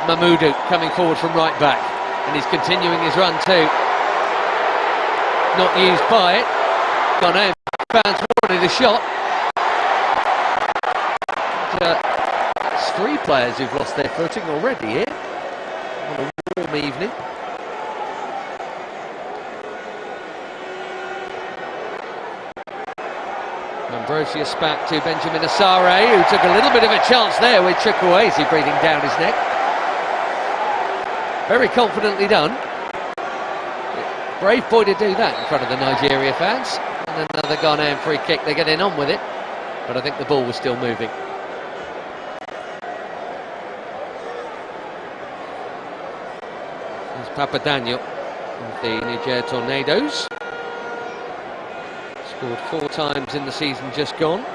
Mamudu coming forward from right back, and he's continuing his run too. Not used by it. Gone home. Fans wanted a shot. It's 3 players who've lost their footing already here on a warm evening. Ambrosius back to Benjamin Asare, who took a little bit of a chance there with Chukwueze breathing down his neck. Very confidently done. Brave boy to do that in front of the Nigeria fans. And another Ghanaian free kick. They're getting on with it, but I think the ball was still moving. There's Papa Daniel of the Niger Tornadoes. Scored 4 times in the season just gone,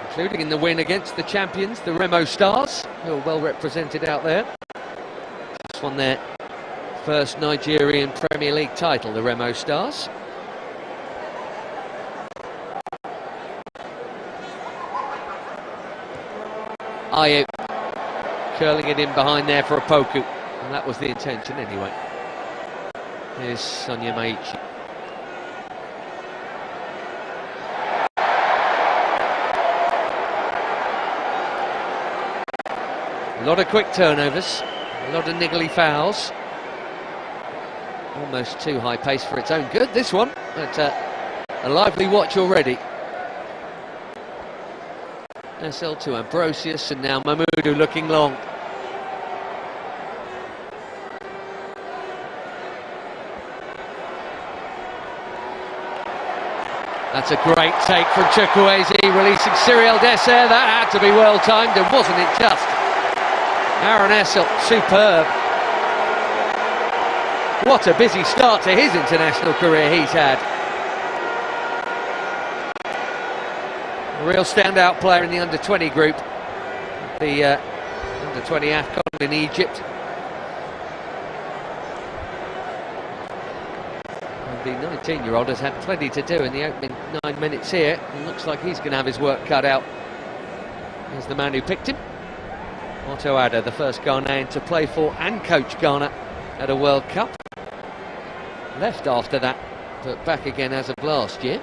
including in the win against the champions, the Remo Stars, who are well represented out there. Just won their first Nigerian Premier League title, the Remo Stars. Ayew curling it in behind there for a Poku, and that was the intention anyway. Here's Sonia Maichi. A lot of quick turnovers, a lot of niggly fouls. Almost too high pace for its own good, this one, but a lively watch already. SL to Ambrosius, and now Mamudu looking long. That's a great take from Chukwueze, releasing Cyril Dessert. That had to be well timed, and wasn't it just? Aaron Essel, superb. What a busy start to his international career he's had. A real standout player in the under-20 group. The under-20 AFCON in Egypt. And the 19-year-old has had plenty to do in the opening 9 minutes here. And looks like he's going to have his work cut out. Here's the man who picked him. Otto Addo, the first Ghanaian to play for and coach Ghana at a World Cup. Left after that, but back again as of last year.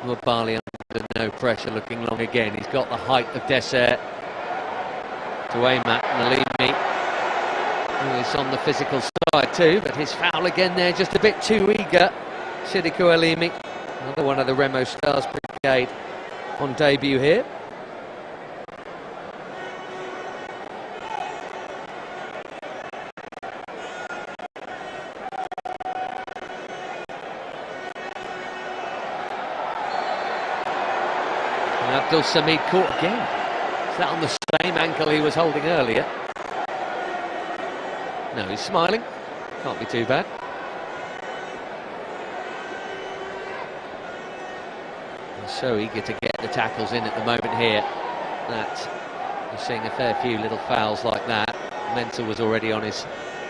Mubali under no pressure, looking long again. He's got the height of Dessert to aim at Nalimi, who is on the physical side too, but his foul again there, just a bit too eager. Sidikou Elimi, another one of the Remo Stars brigade on debut here. And Abdul Samid caught again. Is that on the same ankle he was holding earlier? No, he's smiling. Can't be too bad. So eager to get the tackles in at the moment here that you're seeing a fair few little fouls like that. Mensah was already on his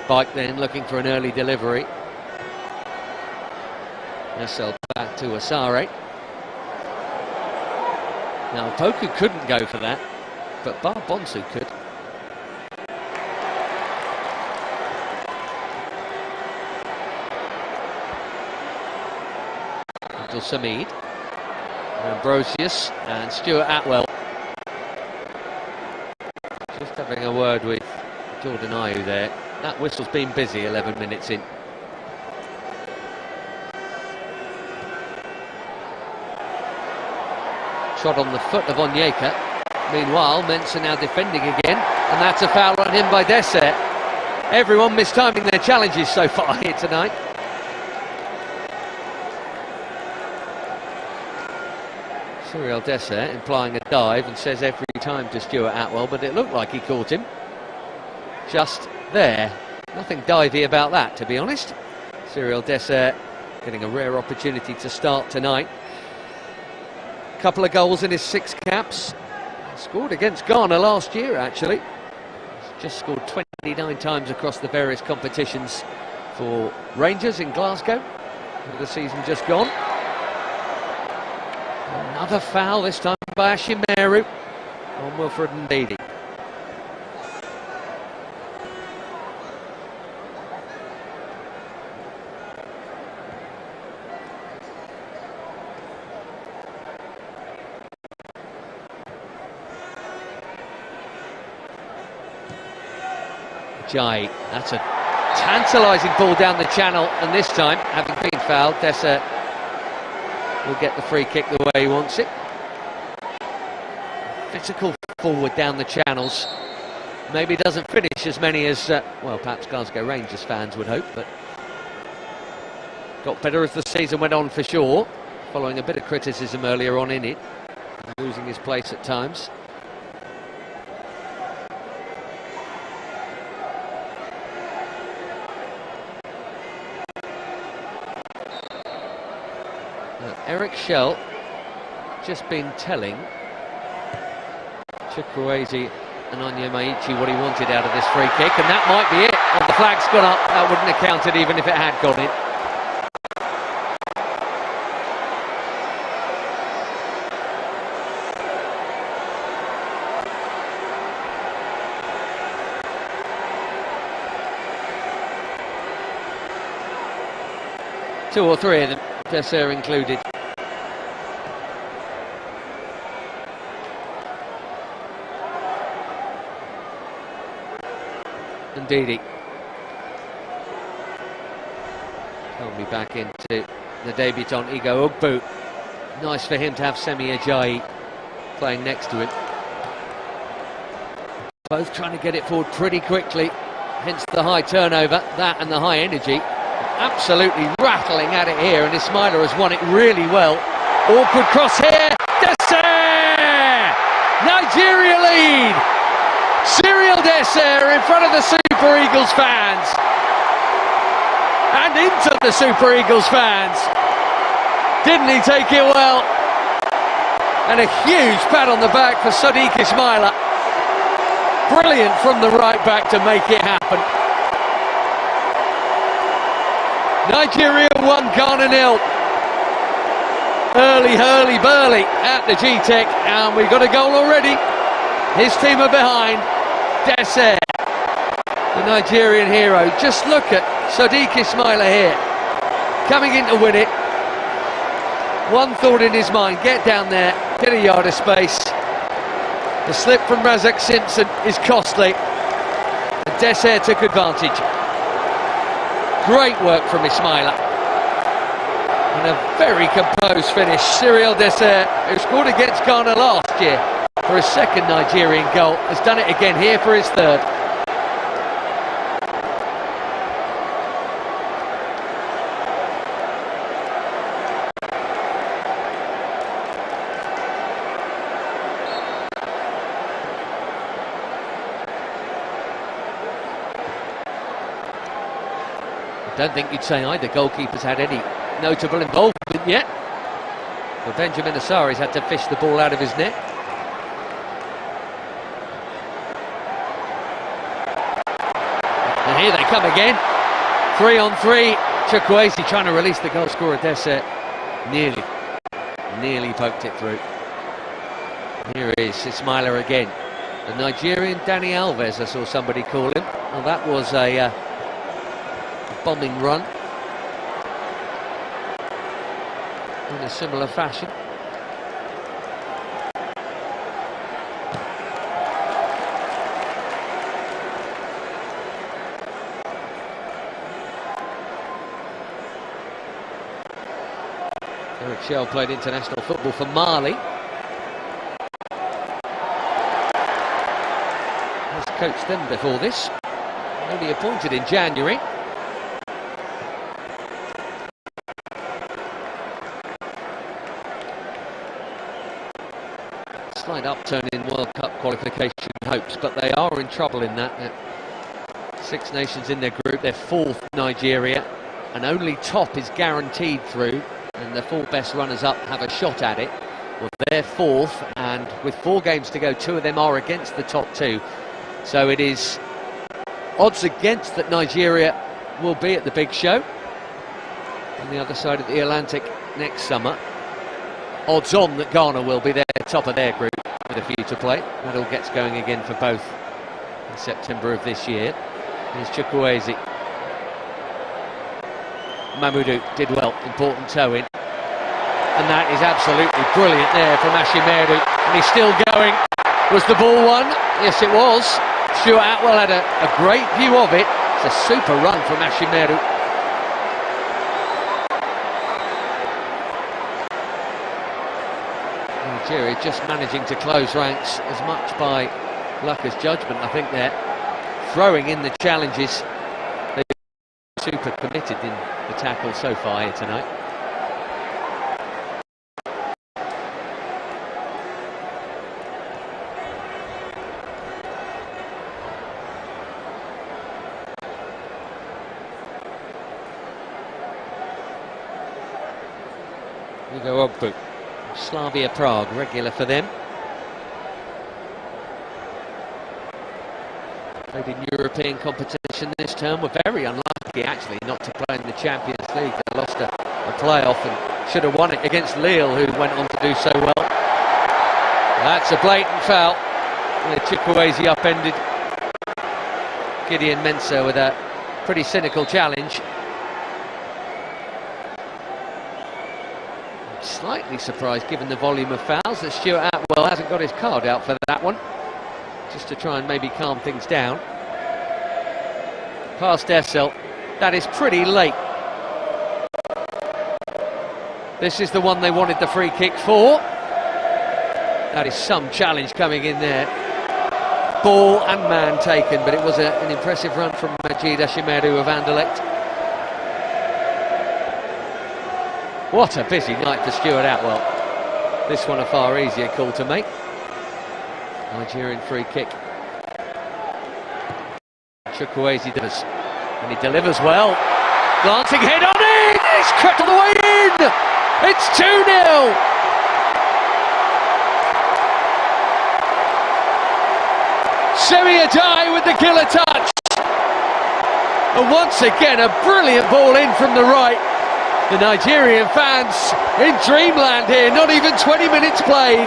bike then, looking for an early delivery. SL back to Asare. Now Poku couldn't go for that, but Bar Bonsu could. Abdul Samid. Ambrosius and Stuart Atwell. Just having a word with Jordan Ayew there. That whistle's been busy 11 minutes in. Shot on the foot of Onyeka. Meanwhile, Mensah now defending again, and that's a foul on him by Dessert. Everyone mistiming their challenges so far here tonight. Cyril Dessert implying a dive and says every time to Stuart Atwell, but it looked like he caught him just there. Nothing divey about that, to be honest. Cyril Dessert getting a rare opportunity to start tonight. Couple of goals in his 6 caps. Scored against Ghana last year, actually. He's just scored 20 29 times across the various competitions for Rangers in Glasgow over the season just gone. Another foul, this time by Ashimeru on Wilfred Ndidi. Jai, that's a tantalising ball down the channel, and this time, having been fouled, Dessert will get the free kick the way he wants it. Physical forward down the channels. Maybe doesn't finish as many as, well, perhaps Glasgow Rangers fans would hope, but got better as the season went on for sure, following a bit of criticism earlier on in it, losing his place at times. Eric Shell just been telling Chukwueze and Onyemaichi what he wanted out of this free kick, and that might be it. Well, the flag's gone up, that wouldn't have counted even if it had gone in. Two or three of them, Dessert included. Ndidi. They'll be back into the debutant Igo Ugbu. Nice for him to have Semi Ajayi playing next to him. Both trying to get it forward pretty quickly, hence the high turnover, that and the high energy. Absolutely rattling at it here, and Ismaila has won it really well. Awkward cross here. Dessert! Nigeria lead! Cyril Dessert in front of the Super Eagles fans. And into the Super Eagles fans. Didn't he take it well? And a huge pat on the back for Sadiq Ismaila. Brilliant from the right back to make it happen. Nigeria 1, Ghana 0. Early hurly-burly at the G-Tech, and we've got a goal already. His team are behind. Dessert, the Nigerian hero. Just look at Sadiq Ismaila here, coming in to win it. One thought in his mind, get down there, get a yard of space. The slip from Razak Simpson is costly. And Dessert took advantage. Great work from Ismaila. And a very composed finish. Cyril Dessert, who scored against Ghana last year for his second Nigerian goal, has done it again here for his third. I don't think you'd say either goalkeeper's had any notable involvement yet. But Benjamin Asari's had to fish the ball out of his net. And here they come again. 3 on 3. Chukwueze trying to release the goal scorer Dessert. Nearly poked it through. Here is Ismaila again. The Nigerian Danny Alves, I saw somebody call him. Well, that was a bombing run in a similar fashion. Eric Shell played international football for Mali. Has coached them before this. Only appointed in January. Slight upturn in World Cup qualification hopes, but they are in trouble in that. 6 nations in their group, they're 4th Nigeria, and only top is guaranteed through, and the 4 best runners-up have a shot at it. Well, they're 4th, and with 4 games to go, 2 of them are against the top 2. So it is Odds against that Nigeria will be at the big show on the other side of the Atlantic next summer. Odds on that Ghana will be there, top of their group, with a few to play. That all gets going again for both in September of this year. Here's Chukwueze. Mamudu did well, important toe in. And that is absolutely brilliant there from Ashimeru. And he's still going. Was the ball won? Yes, it was. Stuart Atwell had a great view of it. It's a super run from Ashimeru. Nigeria just managing to close ranks as much by luck as judgment, I think they're throwing in the challenges. They've been super committed in the tackle so far here tonight. Hugo Ogbu, Slavia Prague, regular for them. Played in European competition this term. Were very unlucky actually not to play in the Champions League. They lost a playoff and should have won it against Lille, who went on to do so well. That's a blatant foul. Chukwueze upended Gideon Mensah with a pretty cynical challenge. Slightly surprised, given the volume of fouls, that Stuart Atwell hasn't got his card out for that one, just to try and maybe calm things down. Past Essel, that is pretty late. This is the one they wanted the free kick for. That is some challenge coming in there. Ball and man taken, but it was an impressive run from Majid Ashimeru of Anderlecht. What a busy night for Stuart Atwell. This one a far easier call to make. Nigerian free kick. Chukwueze delivers, and he delivers well. Glancing head on in, it's crept all the way in. It's 2-0. Semi Ajayi with the killer touch. And once again, a brilliant ball in from the right. The Nigerian fans in dreamland here, not even 20 minutes played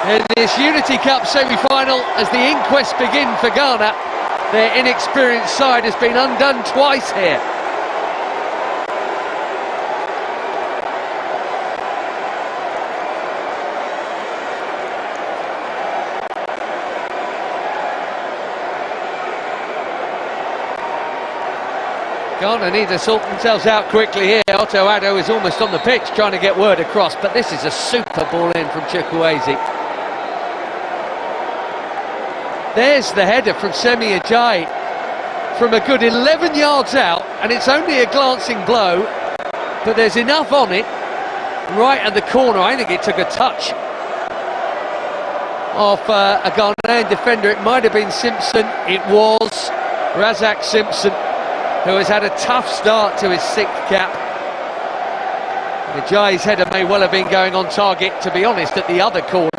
in this Unity Cup semi-final as the inquest begin for Ghana. Their inexperienced side has been undone twice here. Ghana need to sort themselves out quickly here. Otto Addo is almost on the pitch trying to get word across, but this is a super ball in from Chukwueze. There's the header from Semi Ajayi from a good 11 yards out, and it's only a glancing blow, but there's enough on it right at the corner. I think it took a touch off a Ghanaian defender. It might have been Simpson. It was Razak Simpson, who has had a tough start to his 6th cap. Ajayi's header may well have been going on target, to be honest, at the other corner.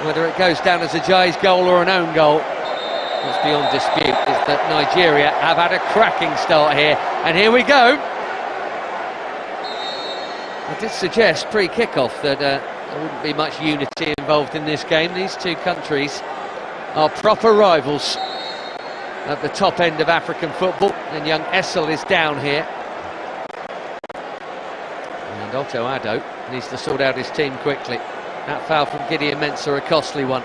Whether it goes down as Ajayi's goal or an own goal, what's beyond dispute is that Nigeria have had a cracking start here. And here we go. I did suggest pre-kickoff that there wouldn't be much unity involved in this game. These two countries are proper rivals at the top end of African football, and young Essel is down here. And Otto Addo needs to sort out his team quickly. That foul from Gideon Mensah, a costly one.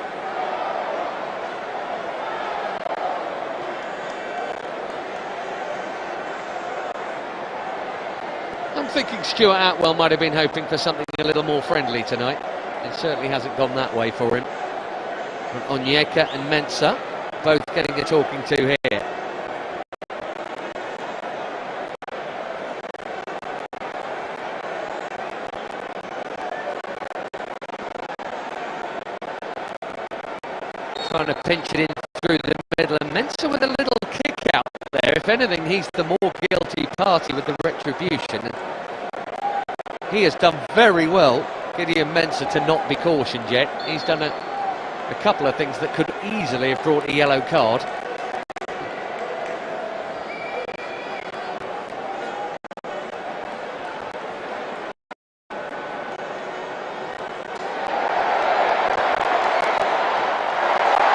I'm thinking Stuart Atwell might have been hoping for something a little more friendly tonight. It certainly hasn't gone that way for him. And Onyeka and Mensah both getting a talking to here. Trying to pinch it in through the middle, and Mensah with a little kick out there. If anything, he's the more guilty party with the retribution. He has done very well, Gideon Mensah, to not be cautioned yet. He's done a couple of things that could easily have brought a yellow card.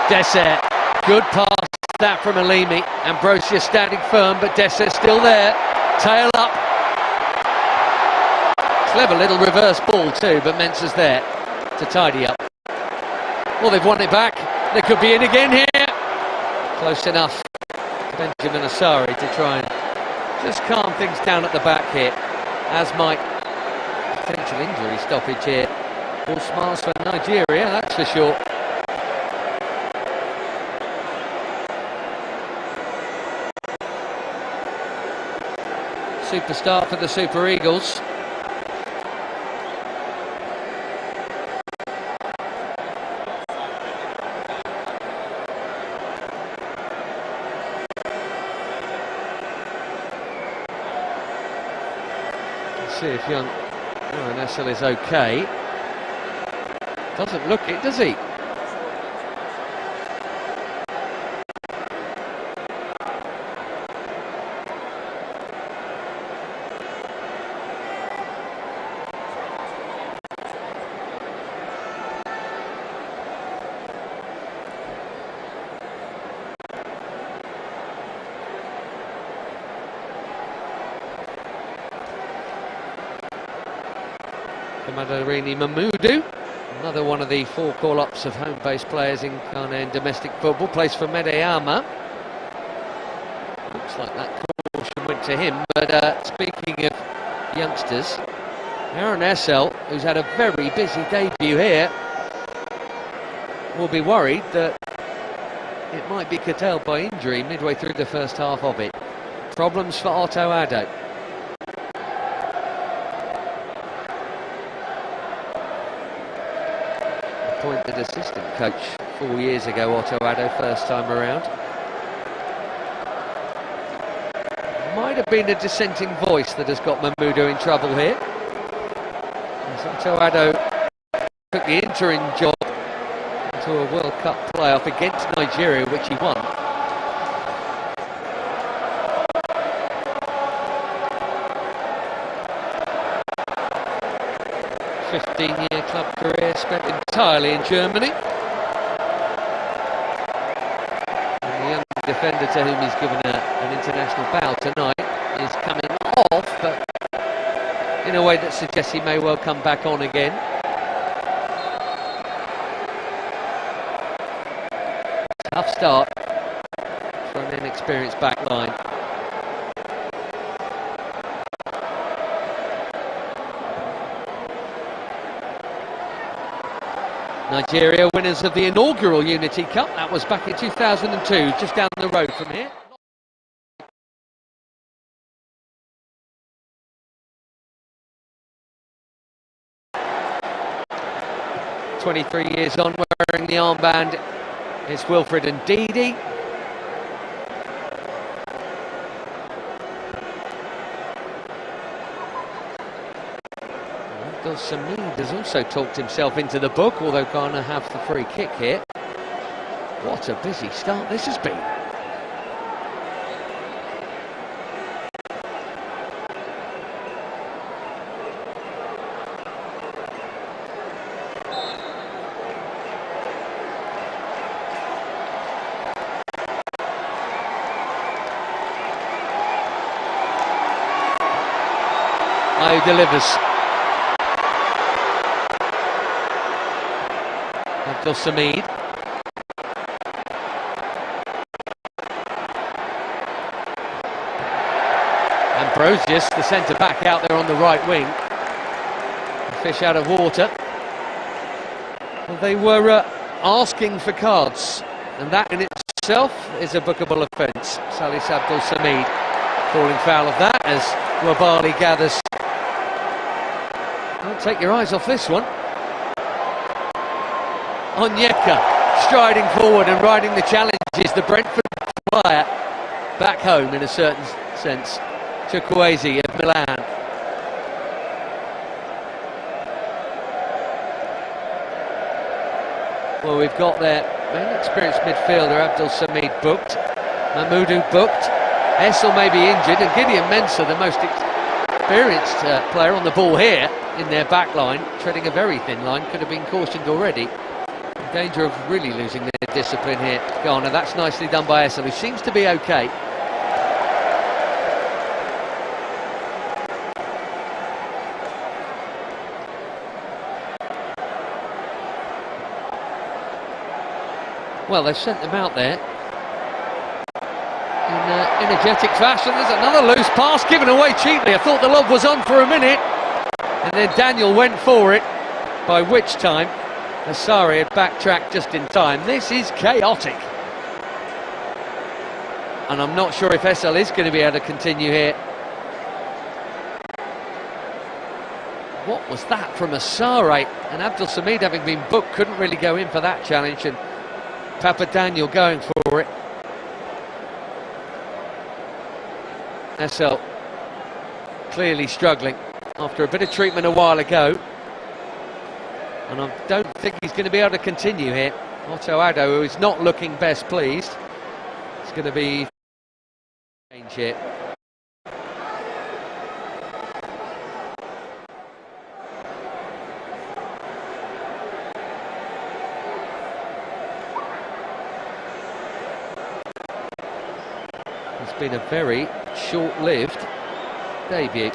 Dessert, good pass that from Alimi. Ambrosius standing firm, but Dessert still there. Tail up. Clever little reverse ball too, but Mensah's there to tidy up. Well, they've won it back. They could be in again here. Close enough. Benjamin Asari to try and just calm things down at the back here, as might potential injury stoppage here. All smiles for Nigeria, that's for sure. Superstar for the Super Eagles. See if young Nessel is okay. Doesn't look it, does he? Madarini Mamudu, another one of the 4 call-ups of home-based players in Ghanaian domestic football, plays for Medeama. Looks like that caution went to him, but speaking of youngsters, Aaron Essel, who's had a very busy debut here, will be worried that it might be curtailed by injury midway through the first half of it. Problems for Otto Addo. Appointed assistant coach 4 years ago, Otto Addo, first time around. Might have been a dissenting voice that has got Mamudu in trouble here. As Otto Addo took the interim job into a World Cup playoff against Nigeria, which he won. A 15-year club career spent entirely in Germany. And the young defender to whom he's given an international bow tonight is coming off, but in a way that suggests he may well come back on again. Tough start for an inexperienced back line. Nigeria winners of the inaugural Unity Cup. That was back in 2002, just down the road from here. 23 years on, wearing the armband, it's Wilfred Ndidi. Samid has also talked himself into the book, although Ghana have the free kick here. What a busy start this has been. Ayew delivers. Abdul Samid. Ambrosius, the centre-back, out there on the right wing. A fish out of water. Well, they were asking for cards, and that in itself is a bookable offence. Salis Abdul Samid falling foul of that as Wabali gathers. Don't take your eyes off this one. Onyeka striding forward and riding the challenges, the Brentford player back home in a certain sense. Chukwueze of Milan. Well, we've got their main experienced midfielder Abdul Samid booked, Mamudu booked, Essel may be injured, and Gideon Mensah, the most experienced player on the ball here in their back line, treading a very thin line, could have been cautioned already. Danger of really losing their discipline here, Ghana. That's nicely done by Essel, who seems to be okay. Well, they've sent them out there in energetic fashion. There's another loose pass given away cheaply. I thought the lob was on for a minute, and then Daniel went for it, by which time Asare had backtracked just in time. This is chaotic, and I'm not sure if Essel is going to be able to continue here. What was that from Asare? And Abdul Samid, having been booked, couldn't really go in for that challenge, and Papa Daniel going for it. Essel clearly struggling after a bit of treatment a while ago, and I don't think he's going to be able to continue here. Otto Addo, who is not looking best pleased, it's going to be change here. It's been a very short-lived debut.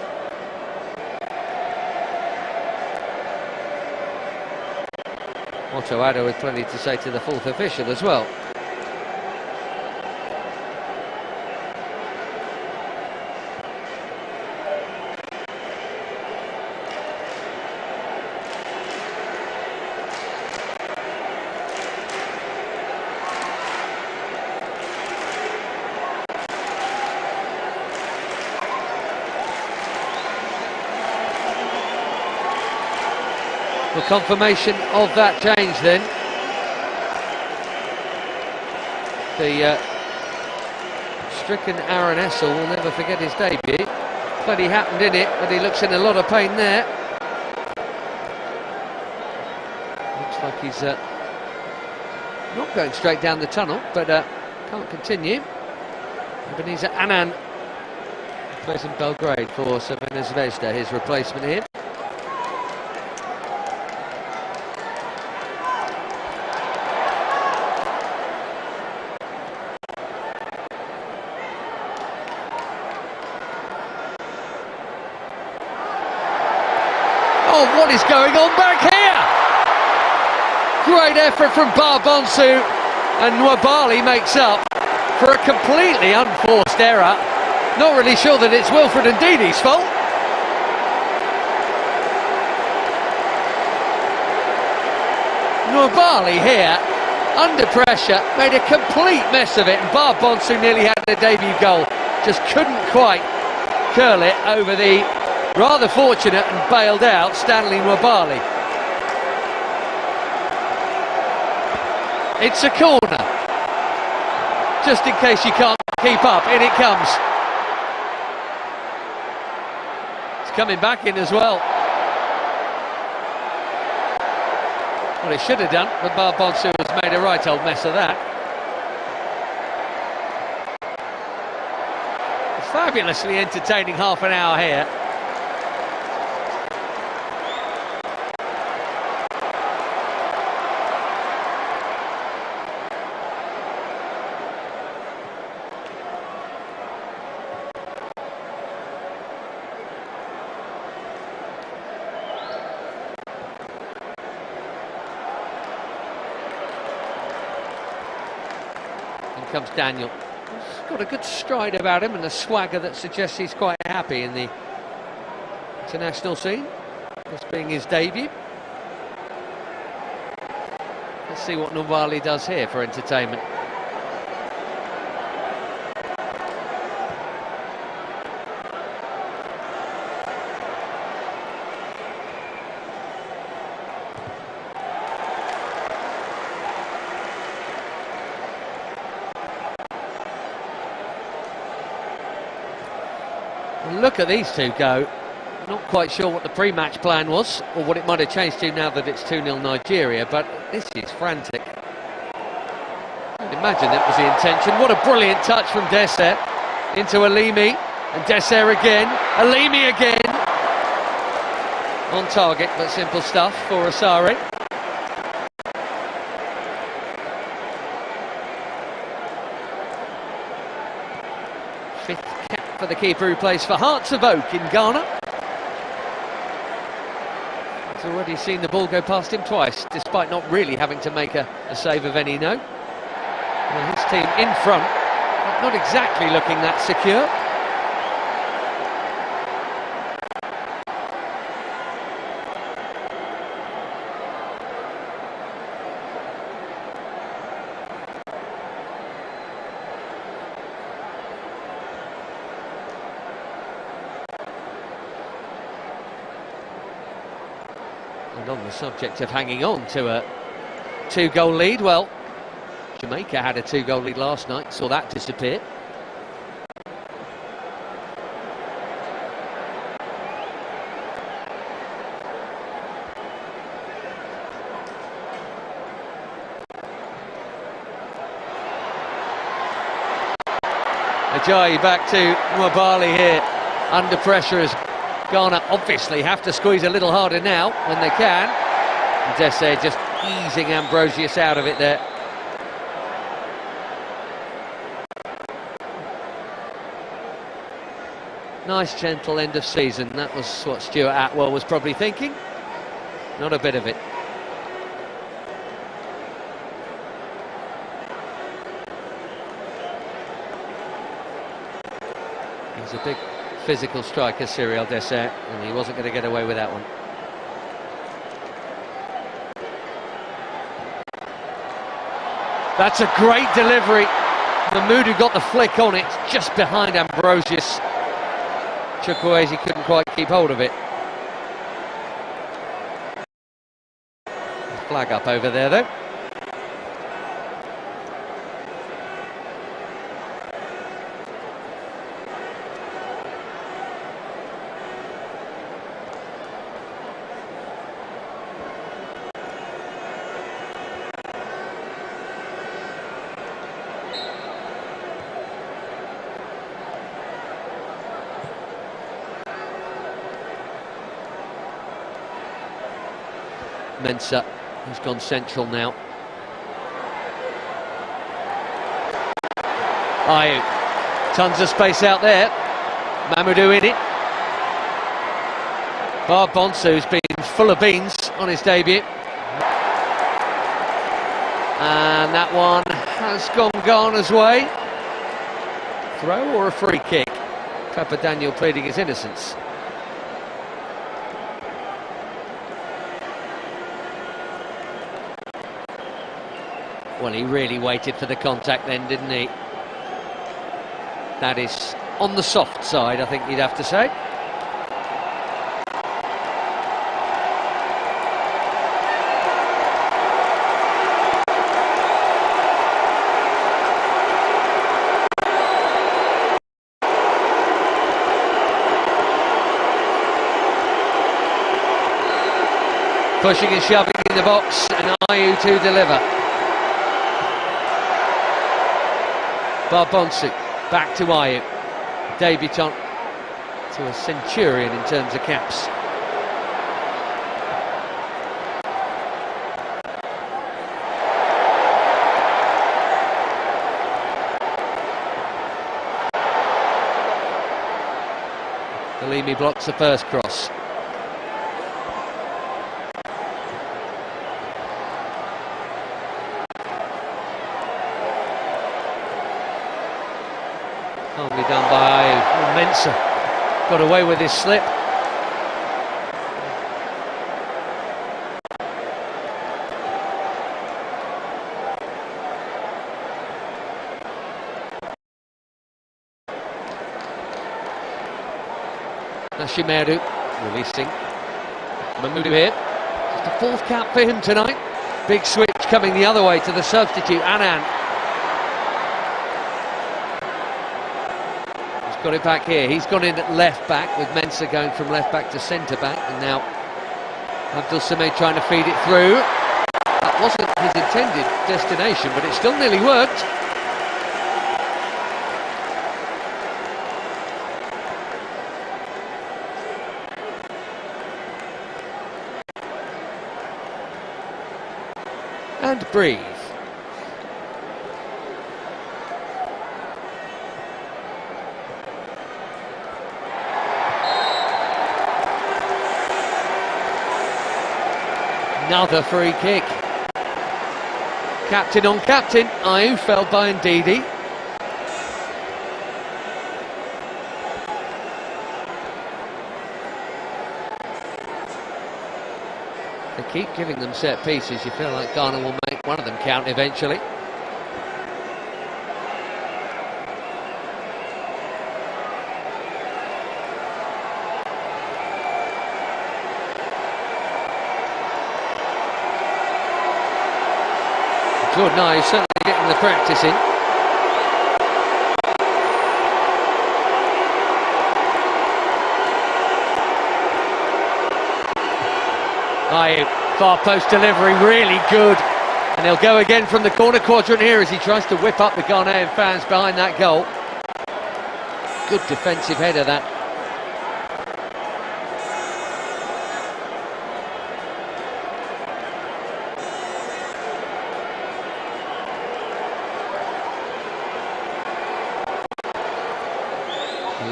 Otto Addo with plenty to say to the fourth official as well. The confirmation of that change then. The stricken Aaron Essel will never forget his debut. Plenty happened in it, but he looks in a lot of pain there. Looks like he's not going straight down the tunnel, but can't continue. Ebenezer Annan plays in Belgrade for Crvena Zvezda, his replacement here. Oh, what is going on back here? Great effort from Barbonsu, and Nwabali makes up for a completely unforced error. Not really sure that it's Wilfred Ndidi's fault. Nwabali here, under pressure, made a complete mess of it, and Barbonsu nearly had a debut goal. Just couldn't quite curl it over the rather fortunate and bailed out Stanley Nwabali. It's a corner. Just in case you can't keep up, in it comes. It's coming back in as well. Well, it should have done, but Barbonsu has made a right old mess of that. It's fabulously entertaining half an hour here. Comes Daniel. He's got a good stride about him and a swagger that suggests he's quite happy in the international scene, this being his debut. Let's see what Nwabali does here for entertainment. Look at these two go. Not quite sure what the pre-match plan was, or what it might have changed to now that it's 2-0 Nigeria, but this is frantic. I'd imagine that was the intention. What a brilliant touch from Dessert into Alimi, and Dessert again, Alimi again. On target, but simple stuff for Asare. Fifth cap for the keeper who plays for Hearts of Oak in Ghana. He's already seen the ball go past him twice, despite not really having to make a save of any note. Well, his team in front, not exactly looking that secure. And on the subject of hanging on to a 2-goal lead, well, Jamaica had a 2-goal lead last night, saw that disappear. Ajayi back to Nwabali here, under pressure as Ghana obviously have to squeeze a little harder now when they can. Dese just easing Ambrosius out of it there. Nice gentle end of season, that was what Stuart Atwell was probably thinking. Not a bit of it. He's a big physical striker, Cyril Dessert, and he wasn't going to get away with that one. That's a great delivery. Mahmoudou got the flick on it, just behind Ambrosius. Chukwueze couldn't quite keep hold of it. Flag up over there though. Mensah, who's gone central now. Ayew, tons of space out there. Mamadou in it. Bonsu's been full of beans on his debut. And that one has gone Ghana's way. Throw or a free kick? Papa Daniel pleading his innocence. Well, he really waited for the contact then, didn't he? That is on the soft side, I think you'd have to say. Pushing and shoving in the box, and Ayew to deliver. Bonsu, back to Ayew, debutant to a centurion in terms of caps. Halimi blocks the first cross. Calmly done by Mensah. Got away with his slip. Nashimeru releasing. Mahmoudou here. Just a fourth cap for him tonight. Big switch coming the other way to the substitute, Annan. Got it back here. He's gone in at left back with Mensah going from left back to centre back, and now Abdul Samad trying to feed it through. That wasn't his intended destination, but it still nearly worked. And breathe. Another free kick. Captain on captain. Ayew fell by Ndidi. They keep giving them set pieces. You feel like Ghana will make one of them count eventually. Jordan Ayew certainly getting the practice in. Ayew, far post delivery, really good. And he'll go again from the corner quadrant here as he tries to whip up the Ghanaian fans behind that goal. Good defensive header, that.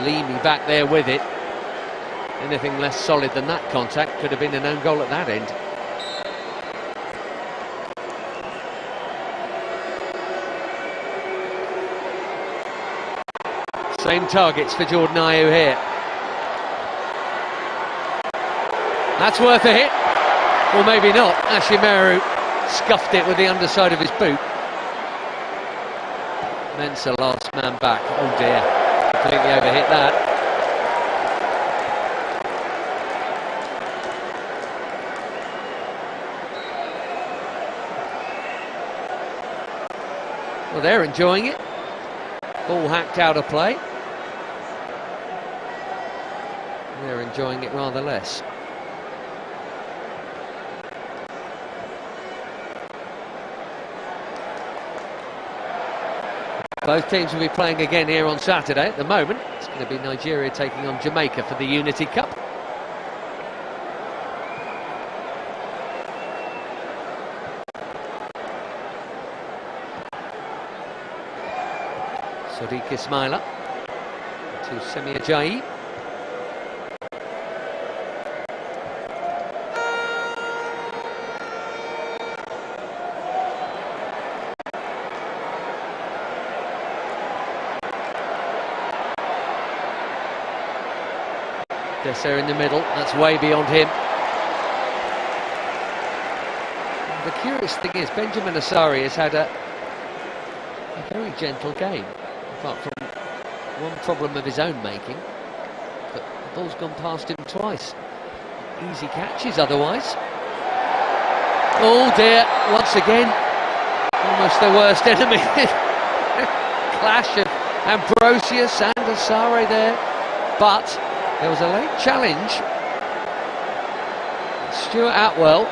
Leamy back there with it. Anything less solid than that contact could have been an own goal at that end. Same targets for Jordan Ayew here. That's worth a hit. Or maybe not. Ashimeru scuffed it with the underside of his boot. Mensah last man back. Oh dear. Completely overhit that. Well, they're enjoying it. Ball hacked out of play. They're enjoying it rather less. Both teams will be playing again here on Saturday. At the moment, it's going to be Nigeria taking on Jamaica for the Unity Cup. Sadiq Ismaila to Semi Ajayi. Dessert in the middle, that's way beyond him. The curious thing is, Benjamin Asare has had a very gentle game, apart from one problem of his own making, but the ball's gone past him twice. Easy catches otherwise. Oh dear, once again, almost their worst enemy. Clash of Ambrosius and Asare there, but there was a late challenge. Stuart Atwell.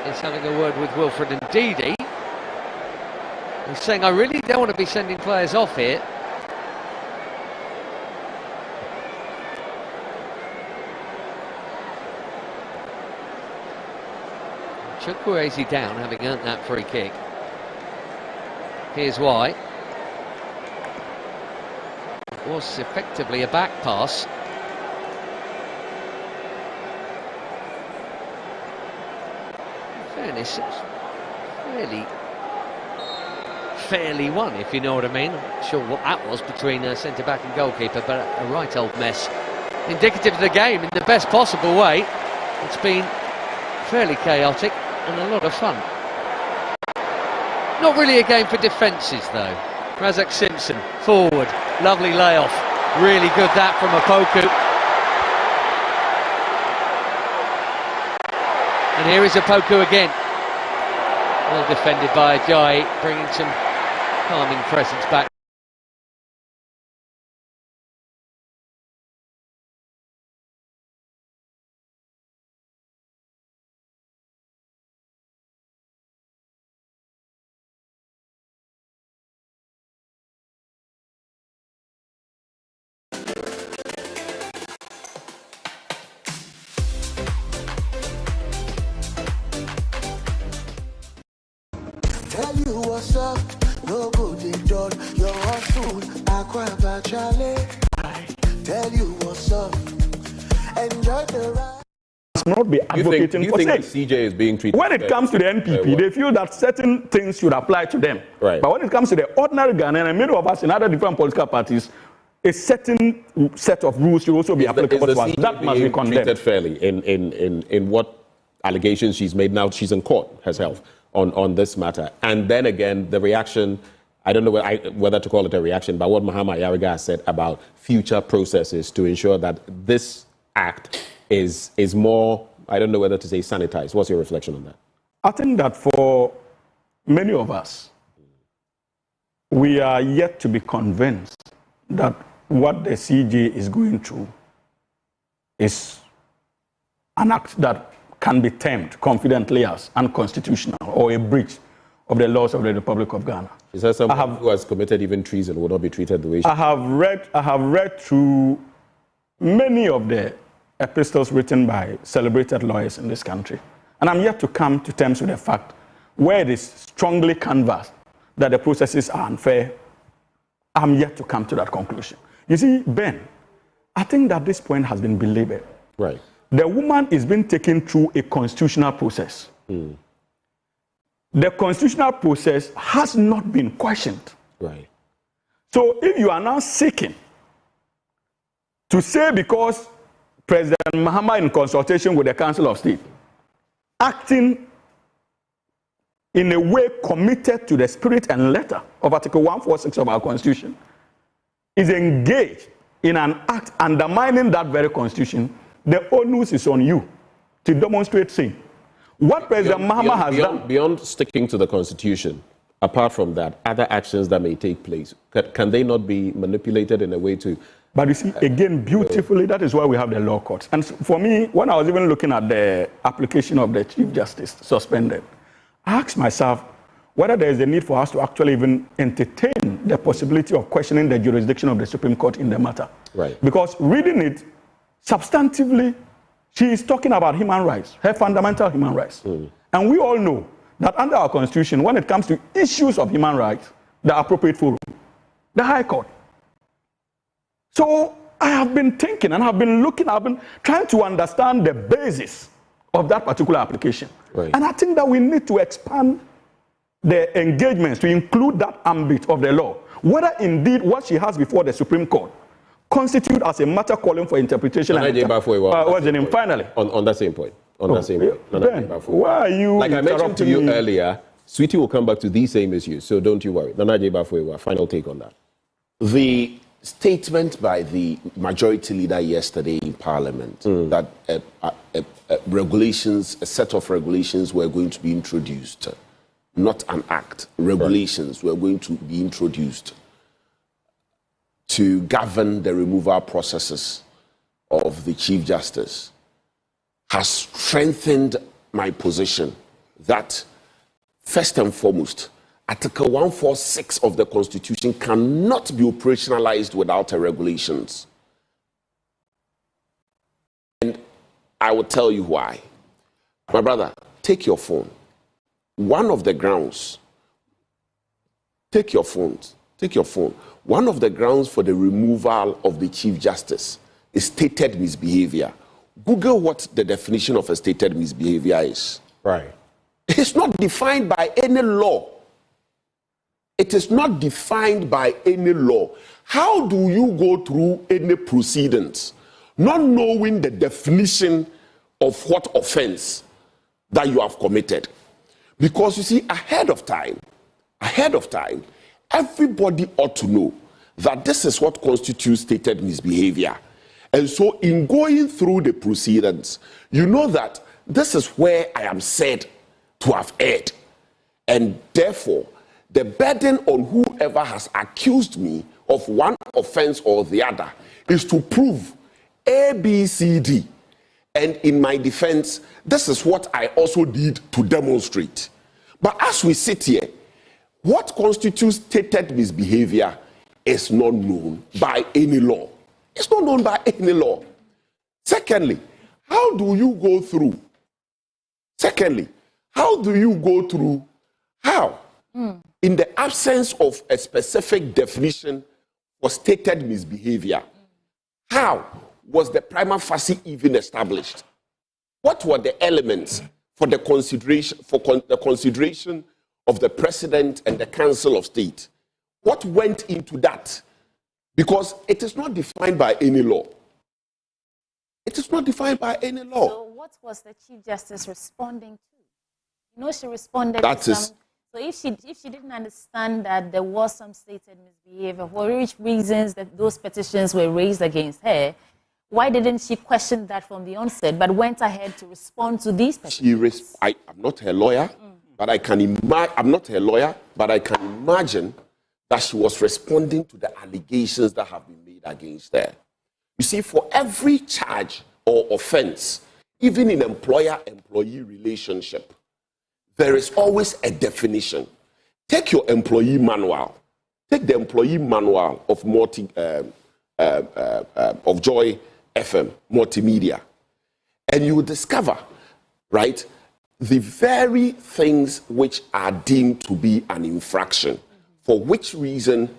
Is having a word with Wilfred Ndidi. He's saying, I really don't want to be sending players off here. Chukwueze down, having earned that free kick. Here's why. It was effectively a back pass. In fairness, it was fairly won, if you know what I mean. I'm not sure what that was between centre-back and goalkeeper, but a right old mess. Indicative of the game in the best possible way. It's been fairly chaotic and a lot of fun. Not really a game for defences though. Razak Simpson, forward, lovely layoff. Really good that from Opoku. And here is Opoku again. Well defended by Ajayi, bringing some calming presence back. Tell you what's up, no good in done. You're a fool, I cry about Charlie. I tell you what's up, get the right. Not be advocating for think CJ is being treated when it comes to the NPP, they feel that certain things should apply to them. Right. But when it comes to the ordinary Ghanaian and many of us in other different political parties, a certain set of rules should also be applicable to us. That must be condemned. Treated fairly in what allegations she's made. Now she's in court herself on this matter. And then again, the reaction, I don't know whether to call it a reaction, but what Mahama Ayariga has said about future processes to ensure that this act is more, I don't know whether to say sanitized. What's your reflection on that? I think that for many of us, we are yet to be convinced that what the CJ is going through is an act that can be termed confidently as unconstitutional or a breach of the laws of the Republic of Ghana. Is there someone who has committed even treason will not be treated the way she I have read through many of the epistles written by celebrated lawyers in this country. And I'm yet to come to terms with the fact where it is strongly canvassed that the processes are unfair. I'm yet to come to that conclusion. You see, Ben, I think that this point has been belabored. Right. The woman is being taken through a constitutional process. The constitutional process has not been questioned. Right. So if you are now seeking to say because President Mahama, in consultation with the Council of State, acting in a way committed to the spirit and letter of Article 146 of our Constitution, is engaged in an act undermining that very Constitution, the onus is on you to demonstrate same. What President Mahama has done... Beyond sticking to the Constitution, apart from that, other actions that may take place, can they not be manipulated in a way to... But you see, again, beautifully, that is why we have the law courts. And for me, when I was even looking at the application of the Chief Justice suspended, I asked myself whether there is a need for us to actually even entertain the possibility of questioning the jurisdiction of the Supreme Court in the matter. Right. Because reading it, substantively, she is talking about human rights, her fundamental human rights. And we all know that under our Constitution, when it comes to issues of human rights, the appropriate forum, the High Court. So I have been thinking and I've been looking, I've been trying to understand the basis of that particular application. Right. And I think that we need to expand the engagements to include that ambit of the law. Whether indeed what she has before the Supreme Court constitute as a matter calling for interpretation. What's the name finally? On that same point. Ben, why are you like I mentioned to you earlier, Sweetie will come back to these same issues, so don't you worry. Nana Ajay-Bafwewa, final take on that. The statement by the majority leader yesterday in Parliament that regulations, a set of regulations were going to be introduced, not an act, regulations were going to be introduced to govern the removal processes of the Chief Justice, has strengthened my position that, first and foremost, Article 146 of the Constitution cannot be operationalized without regulations. And I will tell you why. My brother, take your phone. One of the grounds, take your phone. One of the grounds for the removal of the Chief Justice is stated misbehavior. Google what the definition of a stated misbehavior is. Right. It's not defined by any law. It is not defined by any law. How do you go through any proceedings not knowing the definition of what offense that you have committed? Because you see, ahead of time, everybody ought to know that this is what constitutes stated misbehavior. And so in going through the proceedings, you know that this is where I am said to have erred. And therefore, the burden on whoever has accused me of one offense or the other is to prove A, B, C, D. And in my defense, this is what I also did to demonstrate. But as we sit here, what constitutes stated misbehavior is not known by any law. It's not known by any law. Secondly, how do you go through? How? In the absence of a specific definition for stated misbehavior, how was the prima facie even established? What were the elements for the consideration of the President and the Council of State? What went into that? Because it is not defined by any law. It is not defined by any law. So what was the Chief Justice responding to? You know, she responded That to is- some... So if she didn't understand that there was some stated misbehavior, for which reasons that those petitions were raised against her, why didn't she question that from the onset, but went ahead to respond to these petitions? I'm not her lawyer, but I'm not her lawyer, but I can imagine that she was responding to the allegations that have been made against her. You see, for every charge or offense, even in employer-employee relationship, there is always a definition. Take your employee manual. Take the employee manual of Joy FM multimedia, and you will discover, right, the very things which are deemed to be an infraction. For which reason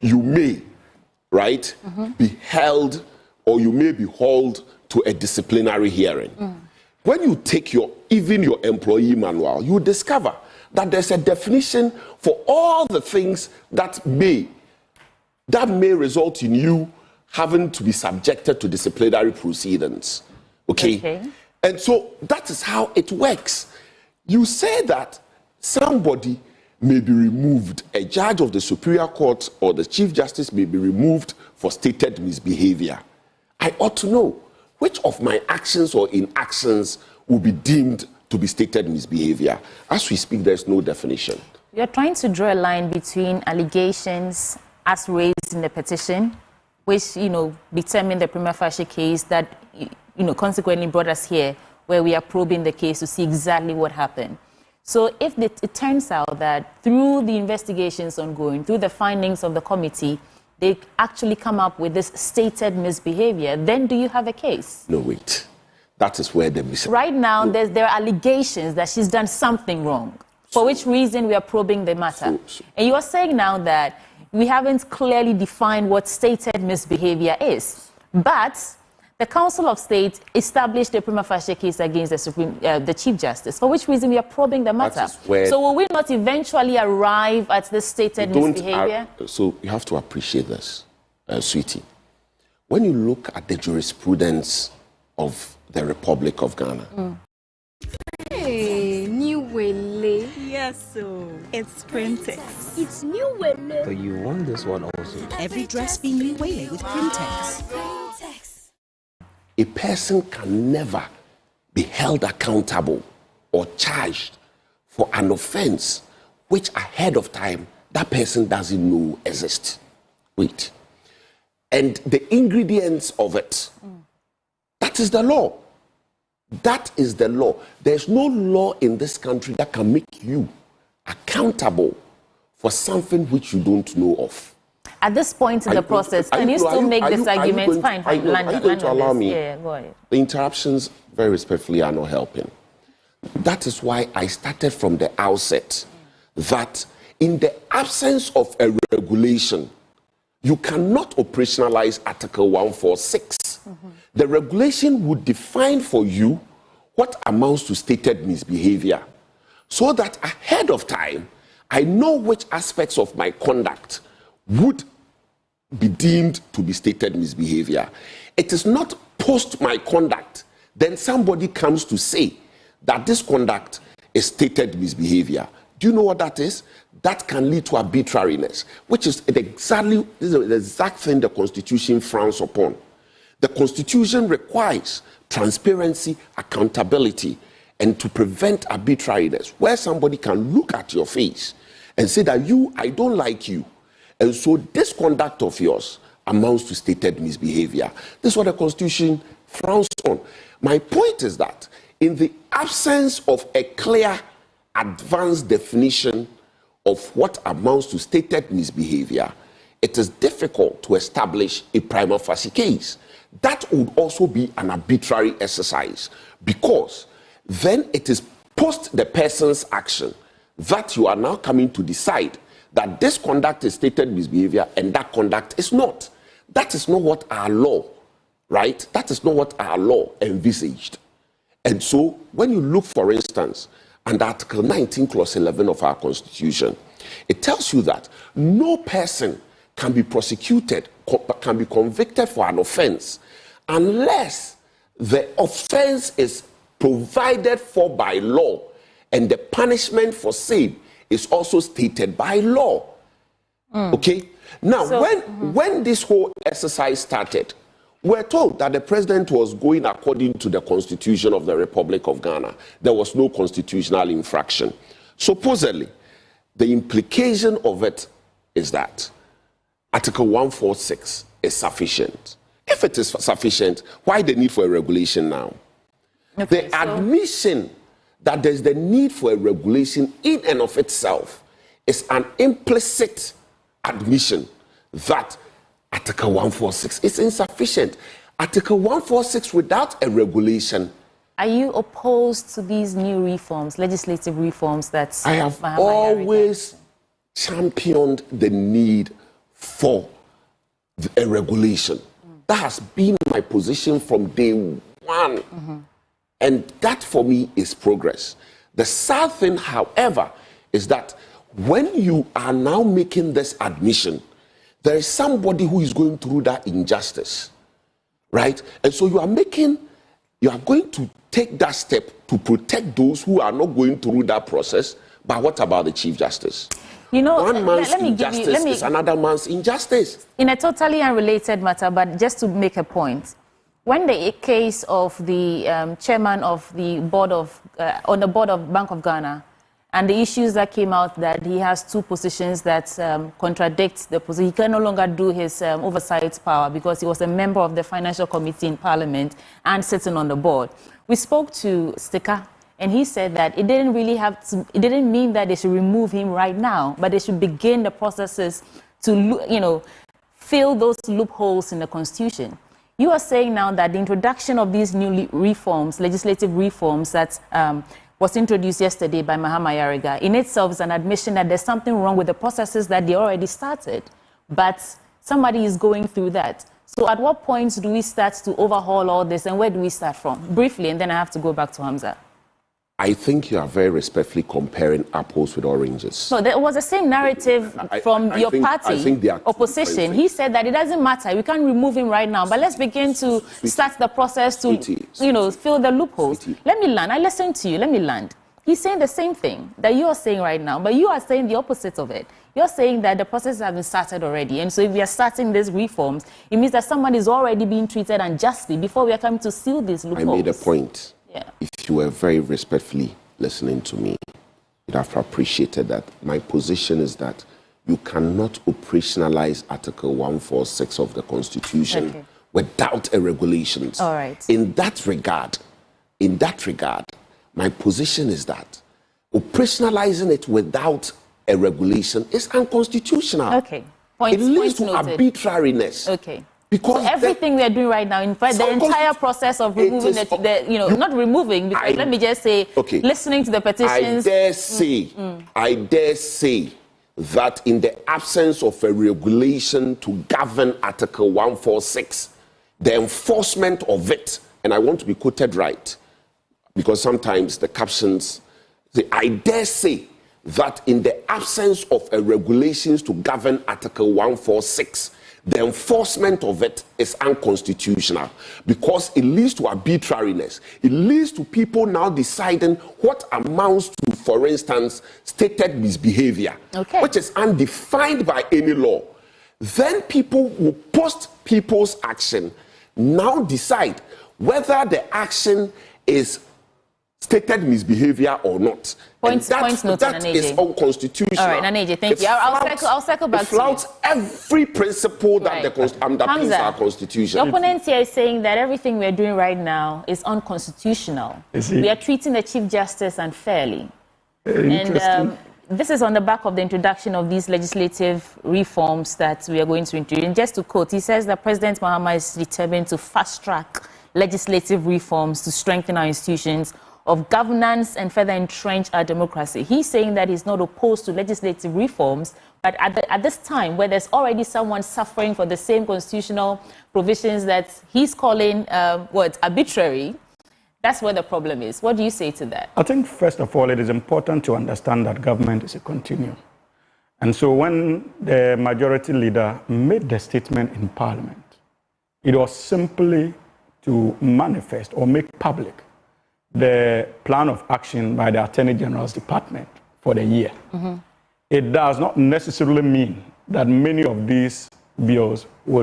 you may, right, be held, or you may be hauled to a disciplinary hearing. When you take even your employee manual, you discover that there's a definition for all the things that may result in you having to be subjected to disciplinary proceedings. Okay? And so that is how it works. You say that somebody may be removed, a judge of the Superior Court or the Chief Justice may be removed for stated misbehavior. I ought to know which of my actions or inactions will be deemed to be stated misbehavior. As we speak, there's no definition. You're trying to draw a line between allegations as raised in the petition, which, determine the prima facie case that, consequently brought us here, where we are probing the case to see exactly what happened. So if it turns out that through the investigations ongoing, through the findings of the committee, they actually come up with this stated misbehavior, then do you have a case? No, wait. That is where the Right now, there are allegations that she's done something wrong, for which reason we are probing the matter. And you are saying now that we haven't clearly defined what stated misbehavior is. But the Council of State established a prima facie case against the Chief Justice, for which reason we are probing the matter. So will we not eventually arrive at this stated misbehavior? So you have to appreciate this, sweetie. When you look at the jurisprudence of the Republic of Ghana. Hey, new Wele. Yes, so it's Printex. It's new Wele. So you want this one also? Every dress be new Wele with Printex. A person can never be held accountable or charged for an offense which ahead of time that person doesn't know exists. Wait. And the ingredients of it, that is the law. That is the law. There's no law in this country that can make you accountable for something which you don't know of. At this point in the process, can you still make this argument? Fine, are you going to allow me? Yeah, go ahead. The interruptions, very respectfully, are not helping. That is why I started from the outset that in the absence of a regulation, you cannot operationalize Article 146. The regulation would define for you what amounts to stated misbehavior, so that ahead of time, I know which aspects of my conduct would be deemed to be stated misbehavior. It is not post my conduct, then somebody comes to say that this conduct is stated misbehavior. Do you know what that is? That can lead to arbitrariness, which is the exact thing the Constitution frowns upon. The Constitution requires transparency, accountability, and to prevent arbitrariness, where somebody can look at your face and say that I don't like you. And so this conduct of yours amounts to stated misbehavior. This is what the Constitution frowns on. My point is that in the absence of a clear, advanced definition of what amounts to stated misbehavior, it is difficult to establish a prima facie case. That would also be an arbitrary exercise, because then it is post the person's action that you are now coming to decide that this conduct is stated misbehavior and that conduct is not. That is not what our law, right? That is not what our law envisaged. And so when you look, for instance, under Article 19, Clause 11 of our Constitution, it tells you that no person can be prosecuted, can be convicted for an offense unless the offense is provided for by law and the punishment for same is also stated by law. Okay? Now, So- when this whole exercise started, we're told that the president was going according to the Constitution of the Republic of Ghana. There was no constitutional infraction. Supposedly, the implication of it is that Article 146 is sufficient. If it is sufficient, why the need for a regulation now? Okay, The so- admission that there's the need for a regulation in and of itself is an implicit admission that Article 146 is insufficient. Article 146 without a regulation, Are you opposed to these new reforms, legislative reforms that I have Mahama Yariga- always championed the need for a regulation. That has been my position from day one. And that for me is progress. The sad thing, however, is that when you are now making this admission, there is somebody who is going through that injustice, right? And so you are going to take that step to protect those who are not going through that process. But what about the Chief Justice? You know, One man's let me give injustice you, let me, is another man's injustice. in a totally unrelated matter, but just to make a point, when the case of the chairman of the board of, on the board of Bank of Ghana, and the issues that came out that he has two positions that contradict the position, he can no longer do his oversight power because he was a member of the Financial Committee in Parliament and sitting on the board. We spoke to Sticker, and he said that it didn't really have to, it didn't mean that they should remove him right now, but they should begin the processes to, you know, fill those loopholes in the Constitution. You are saying now that the introduction of these new reforms, legislative reforms that was introduced yesterday by Mahama Yariga, in itself is an admission that there's something wrong with the processes that they already started, but somebody is going through that. So at what point do we start to overhaul all this, and where do we start from? Briefly, and then I have to go back to Hamza. I think you are very respectfully comparing apples with oranges. So there was the same narrative from your party, I think they are two opposition. different He said that it doesn't matter, we can't remove him right now, but let's begin to start the process to, you know, fill the loopholes. Let me land. I listened to you. Let me land. He's saying the same thing that you are saying right now, but you are saying the opposite of it. You're saying that the process has been started already, and so if we are starting these reforms, it means that someone is already being treated unjustly before we are coming to seal these loopholes. I made a point. Yeah. If you were very respectfully listening to me, you'd have appreciated that. My position is that you cannot operationalize Article 146 of the Constitution without a regulations. All right. In that regard, my position is that operationalizing it without a regulation is unconstitutional. Okay. Point It leads to noted. arbitrariness. Okay. Because so everything we are doing right now, in fact, the entire process of removing not removing, because let me just say, listening to the petitions. I dare say that in the absence of a regulation to govern Article 146, the enforcement of it, and I want to be quoted right, because sometimes the captions say, I dare say that in the absence of a regulations to govern Article 146, the enforcement of it is unconstitutional because it leads to arbitrariness. It leads to people now deciding what amounts to, for instance, stated misbehavior, which is undefined by any law. Then people will post people's action, now decide whether the action is stated misbehavior or not. Point noted, that is unconstitutional. All right, Naneje, thank you. I'll circle back to you. It flouts every principle that underpins our Constitution. The opponent here is saying that everything we're doing right now is unconstitutional. We are treating the Chief Justice unfairly. And this is on the back of the introduction of these legislative reforms that we are going to introduce. And just to quote, he says that President Mahama is determined to fast-track legislative reforms to strengthen our institutions, of governance and further entrench our democracy. He's saying that he's not opposed to legislative reforms, but at this time where there's already someone suffering for the same constitutional provisions that he's calling arbitrary, that's where the problem is. What do you say to that? I think, first of all, it is important to understand that government is a continuum. And so when the majority leader made the statement in Parliament, it was simply to manifest or make public the plan of action by the Attorney General's Department for the year. Mm-hmm. It does not necessarily mean that many of these bills will